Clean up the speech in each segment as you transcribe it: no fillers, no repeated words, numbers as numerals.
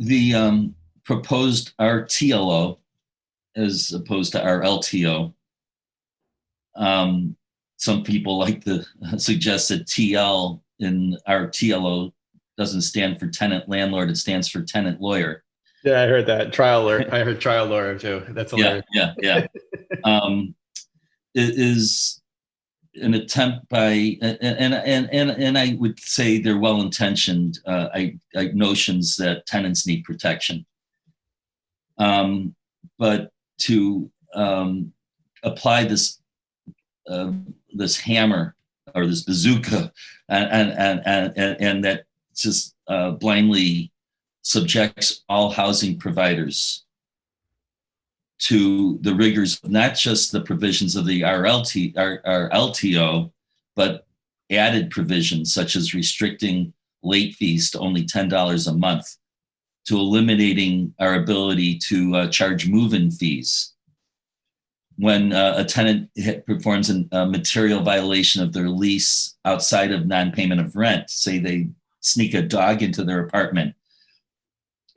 the proposed RTLO as opposed to RLTO. Some people like to suggest that TL in RTLO doesn't stand for tenant landlord, it stands for tenant lawyer. Yeah, I heard that. Trial lawyer. I heard trial lawyer too. That's hilarious. Yeah. It is an attempt by, and I would say they're well-intentioned notions that tenants need protection. But to apply this this hammer or this bazooka and that just blindly subjects all housing providers to the rigors of not just the provisions of the RLTO, but added provisions such as restricting late fees to only $10 a month, to eliminating our ability to charge move-in fees when a tenant performs a material violation of their lease outside of non-payment of rent. Say they sneak a dog into their apartment,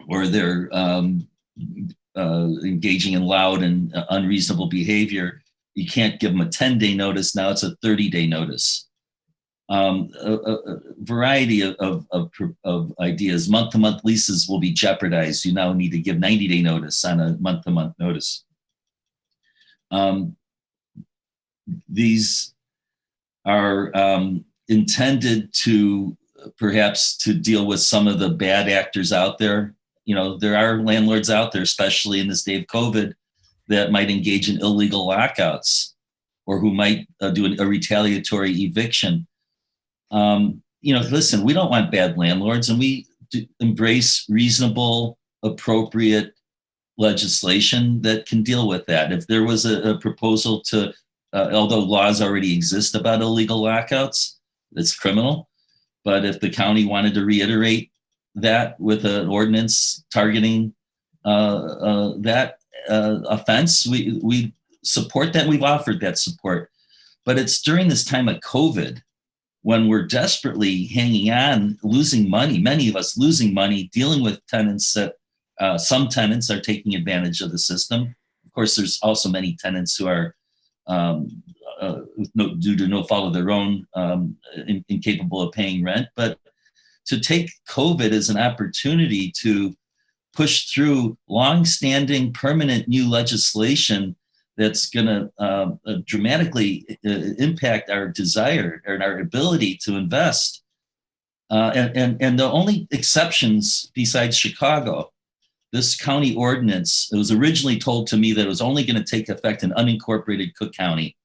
or they're engaging in loud and unreasonable behavior. You can't give them a 10-day notice. Now it's a 30-day notice. A variety of ideas. Month-to-month leases will be jeopardized. You now need to give 90-day notice on a month-to-month notice. These are intended to perhaps to deal with some of the bad actors out there. You know, there are landlords out there, especially in this day of COVID, that might engage in illegal lockouts or who might do a retaliatory eviction. Listen, we don't want bad landlords, and we embrace reasonable, appropriate legislation that can deal with that. If there was a proposal to, although laws already exist about illegal lockouts, it's criminal. But if the county wanted to reiterate that with an ordinance targeting that offense, we support that. We've offered that support. But it's during this time of COVID, when we're desperately hanging on, losing money, many of us losing money, dealing with tenants that some tenants are taking advantage of the system. Of course, there's also many tenants who are, due to no fault of their own, incapable of paying rent. But to take COVID as an opportunity to push through long-standing permanent new legislation that's going to dramatically impact our desire and our ability to invest. And the only exceptions besides Chicago, this county ordinance, it was originally told to me that it was only going to take effect in unincorporated Cook County.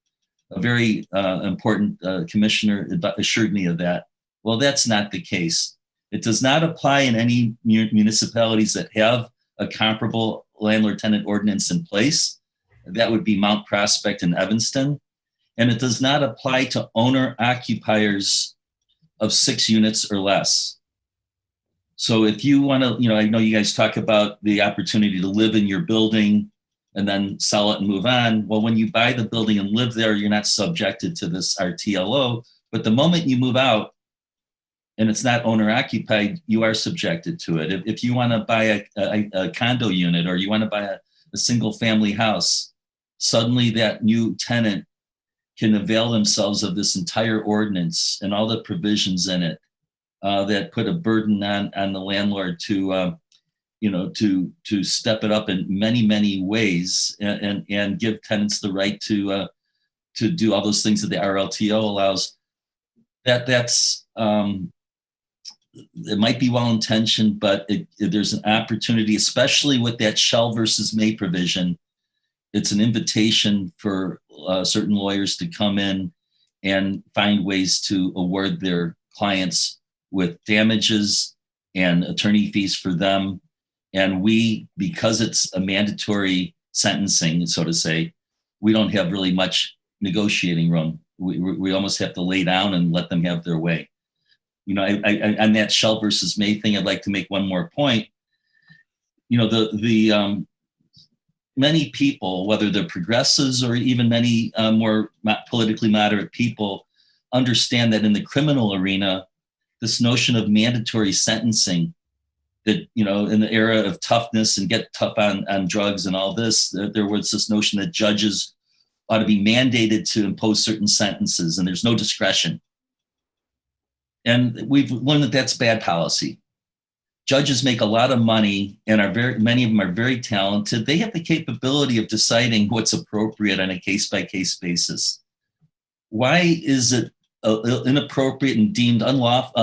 A very important commissioner assured me of that. Well, that's not the case. It does not apply in any municipalities that have a comparable landlord-tenant ordinance in place. That would be Mount Prospect and Evanston. And it does not apply to owner-occupiers of 6 units or less. So if you want to, I know you guys talk about the opportunity to live in your building and then sell it and move on. Well, when you buy the building and live there, you're not subjected to this RTLO. But the moment you move out and it's not owner occupied, you are subjected to it. If you want to buy a condo unit, or you want to buy a single family house, suddenly that new tenant can avail themselves of this entire ordinance and all the provisions in it that put a burden on the landlord to step it up in many, many ways and give tenants the right to do all those things that the RLTO allows. That's it might be well-intentioned, but there's an opportunity, especially with that 𝗭 versus 𝗍 provision. It's an invitation for certain lawyers to come in and find ways to award their clients with damages and attorney fees for them. And we, because it's a mandatory sentencing, so to say, we don't have really much negotiating room. We almost have to lay down and let them have their way. On that 𝗭 versus 𝗍 thing, I'd like to make one more point. Many people, whether they're progressives or even many more politically moderate people, understand that in the criminal arena, this notion of mandatory sentencing that, in the era of toughness and get tough on drugs and all this, there was this notion that judges ought to be mandated to impose certain sentences and there's no discretion. And we've learned that that's bad policy. Judges make a lot of money and many of them are very talented. They have the capability of deciding what's appropriate on a case-by-case basis. Why is it inappropriate and deemed unlawful?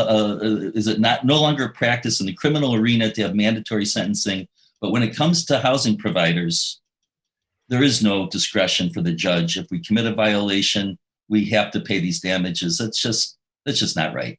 Is it no longer a practice in the criminal arena to have mandatory sentencing? But when it comes to housing providers, there is no discretion for the judge. If we commit a violation, we have to pay these damages. That's just not right.